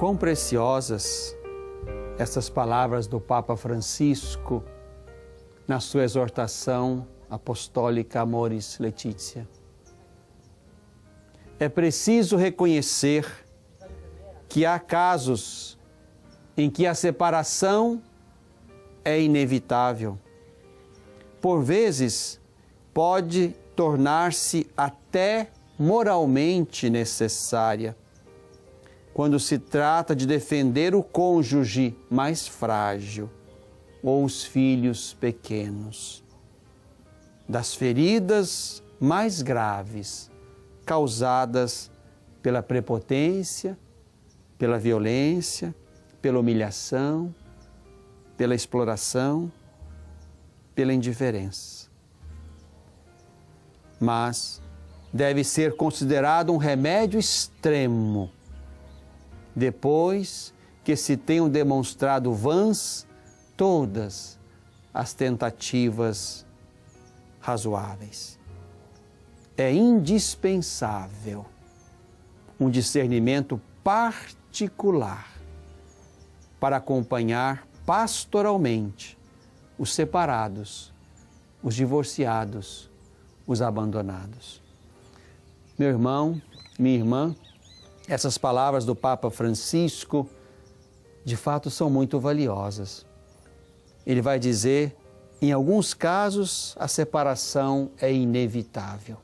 Quão preciosas essas palavras do Papa Francisco na sua exortação apostólica Amoris Laetitia. É preciso reconhecer que há casos em que a separação é inevitável. Por vezes, pode tornar-se até moralmente necessária, quando se trata de defender o cônjuge mais frágil ou os filhos pequenos das feridas mais graves causadas pela prepotência, pela violência, pela humilhação, pela exploração, pela indiferença. Mas deve ser considerado um remédio extremo, depois que se tenham demonstrado vãs todas as tentativas razoáveis. É indispensável um discernimento particular para acompanhar pastoralmente os separados, os divorciados, os abandonados. Meu irmão, minha irmã, essas palavras do Papa Francisco, de fato, são muito valiosas. Ele vai dizer, em alguns casos, a separação é inevitável.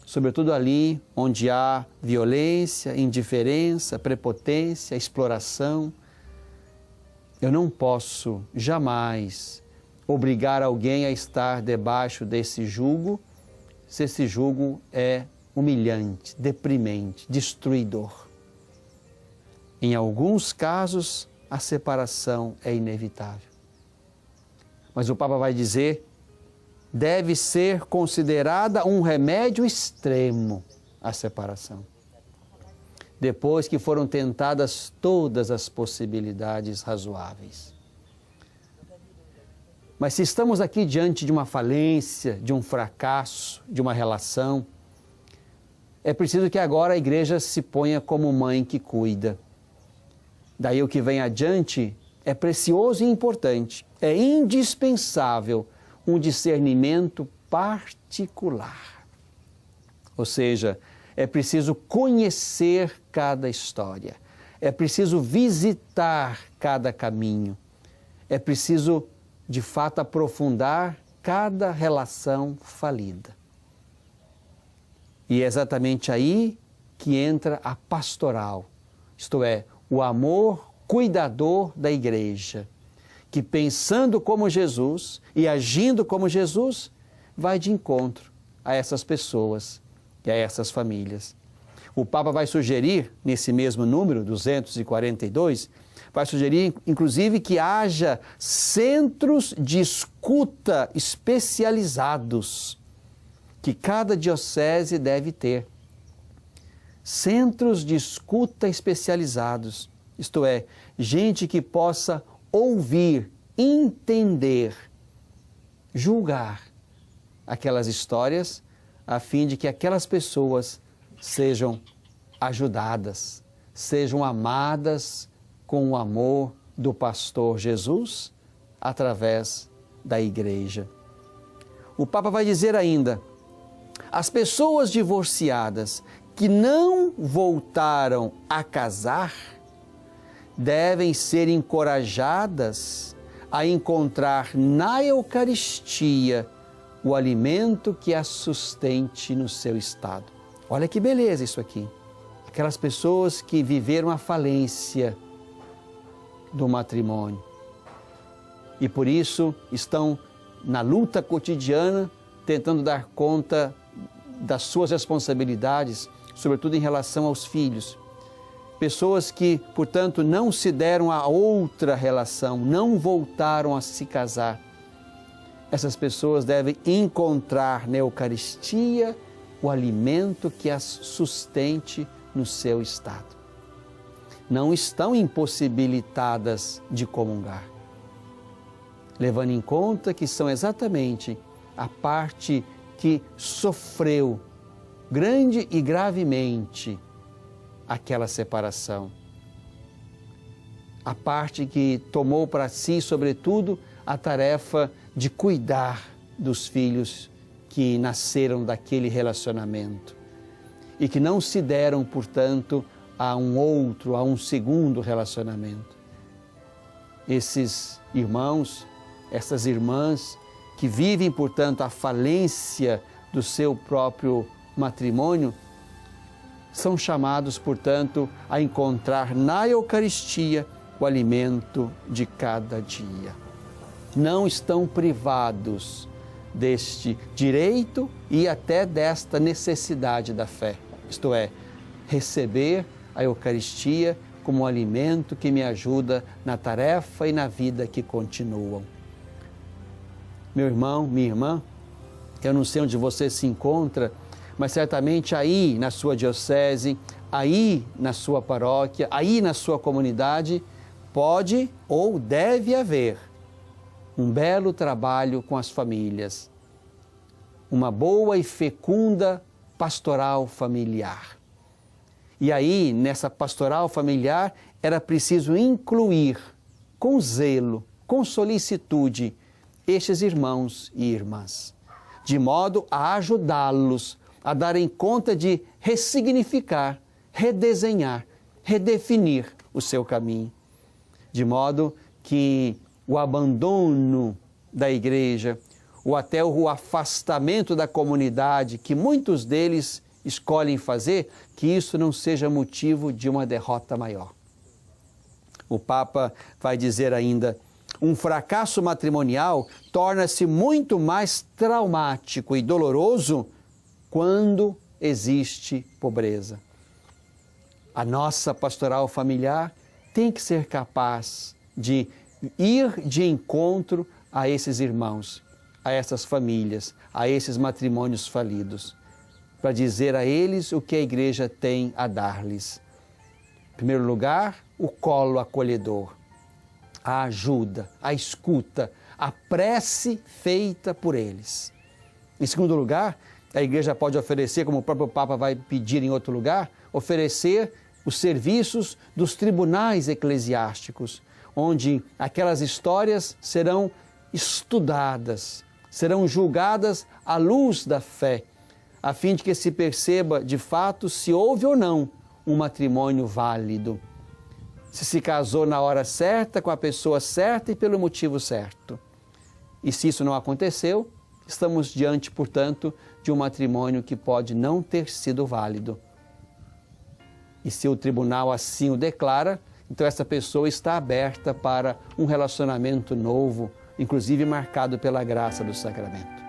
Sobretudo ali onde há violência, indiferença, prepotência, exploração. Eu não posso jamais obrigar alguém a estar debaixo desse jugo, se esse jugo é humilhante, deprimente, destruidor. Em alguns casos, a separação é inevitável. Mas o Papa vai dizer, deve ser considerada um remédio extremo a separação. Depois que foram tentadas todas as possibilidades razoáveis. Mas se estamos aqui diante de uma falência, de um fracasso, de uma relação, é preciso que agora a igreja se ponha como mãe que cuida. Daí o que vem adiante é precioso e importante. É indispensável um discernimento particular. Ou seja, é preciso conhecer cada história. É preciso visitar cada caminho. É preciso, de fato, aprofundar cada relação falida. E é exatamente aí que entra a pastoral, isto é, o amor cuidador da igreja, que pensando como Jesus e agindo como Jesus, vai de encontro a essas pessoas e a essas famílias. O Papa vai sugerir, nesse mesmo número, 242, vai sugerir, inclusive, que haja centros de escuta especializados, que cada diocese deve ter. Centros de escuta especializados, isto é, gente que possa ouvir, entender, julgar aquelas histórias, a fim de que aquelas pessoas sejam ajudadas, sejam amadas com o amor do pastor Jesus através da igreja. O Papa vai dizer ainda, as pessoas divorciadas que não voltaram a casar devem ser encorajadas a encontrar na Eucaristia o alimento que as sustente no seu estado. Olha que beleza isso aqui. Aquelas pessoas que viveram a falência do matrimônio e por isso estão na luta cotidiana tentando dar conta das suas responsabilidades, sobretudo em relação aos filhos. Pessoas que, portanto, não se deram a outra relação, não voltaram a se casar. Essas pessoas devem encontrar na Eucaristia o alimento que as sustente no seu estado. Não estão impossibilitadas de comungar, levando em conta que são exatamente a parte que sofreu grande e gravemente aquela separação. A parte que tomou para si, sobretudo, a tarefa de cuidar dos filhos que nasceram daquele relacionamento e que não se deram, portanto, a um segundo relacionamento. Esses irmãos, essas irmãs que vivem, portanto, a falência do seu próprio matrimônio, são chamados, portanto, a encontrar na Eucaristia o alimento de cada dia. Não estão privados deste direito e até desta necessidade da fé, isto é, receber a Eucaristia como um alimento que me ajuda na tarefa e na vida que continuam. Meu irmão, minha irmã, eu não sei onde você se encontra, mas certamente aí na sua diocese, aí na sua paróquia, aí na sua comunidade, pode ou deve haver um belo trabalho com as famílias, uma boa e fecunda pastoral familiar. E aí, nessa pastoral familiar, era preciso incluir com zelo, com solicitude, estes irmãos e irmãs, de modo a ajudá-los a darem conta de ressignificar, redesenhar, redefinir o seu caminho, de modo que o abandono da igreja, ou até o afastamento da comunidade, que muitos deles escolhem fazer, que isso não seja motivo de uma derrota maior. O Papa vai dizer ainda: um fracasso matrimonial torna-se muito mais traumático e doloroso quando existe pobreza. A nossa pastoral familiar tem que ser capaz de ir de encontro a esses irmãos, a essas famílias, a esses matrimônios falidos, para dizer a eles o que a igreja tem a dar-lhes. Em primeiro lugar, o colo acolhedor, a ajuda, a escuta, a prece feita por eles. Em segundo lugar, a igreja pode oferecer, como o próprio Papa vai pedir em outro lugar, oferecer os serviços dos tribunais eclesiásticos, onde aquelas histórias serão estudadas, serão julgadas à luz da fé, a fim de que se perceba de fato se houve ou não um matrimônio válido, se casou na hora certa, com a pessoa certa e pelo motivo certo. E se isso não aconteceu, estamos diante, portanto, de um matrimônio que pode não ter sido válido. E se o tribunal assim o declara, então essa pessoa está aberta para um relacionamento novo, inclusive marcado pela graça do sacramento.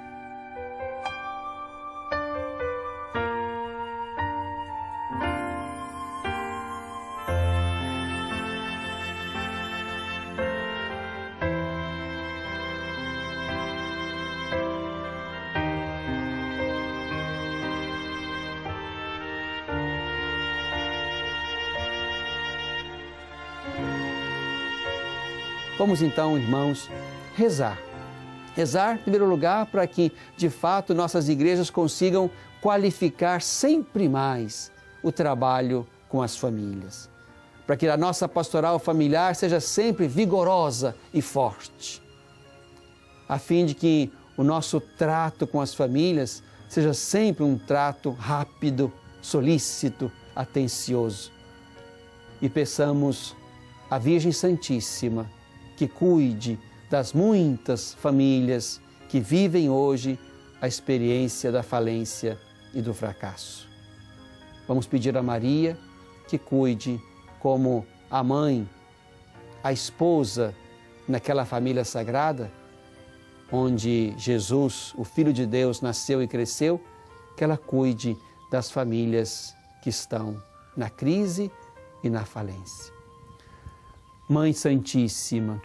Vamos então, irmãos, rezar. Rezar, em primeiro lugar, para que, de fato, nossas igrejas consigam qualificar sempre mais o trabalho com as famílias. Para que a nossa pastoral familiar seja sempre vigorosa e forte. A fim de que o nosso trato com as famílias seja sempre um trato rápido, solícito, atencioso. E peçamos à Virgem Santíssima que cuide das muitas famílias que vivem hoje a experiência da falência e do fracasso. Vamos pedir a Maria que cuide como a mãe, a esposa naquela família sagrada, onde Jesus, o Filho de Deus, nasceu e cresceu, que ela cuide das famílias que estão na crise e na falência. Mãe Santíssima,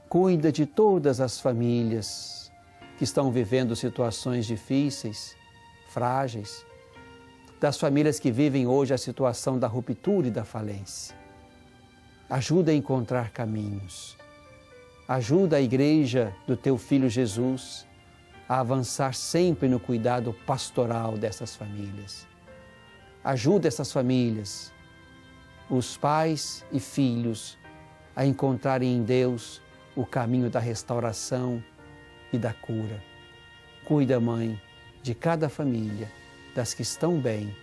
cuida de todas as famílias que estão vivendo situações difíceis, frágeis, das famílias que vivem hoje a situação da ruptura e da falência. Ajuda a encontrar caminhos. Ajuda a Igreja do Teu Filho Jesus a avançar sempre no cuidado pastoral dessas famílias. ajuda essas famílias, os pais e filhos, a encontrarem em Deus o caminho da restauração e da cura. Cuida, Mãe, de cada família, das que estão bem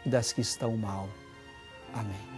e das que estão mal. Amém.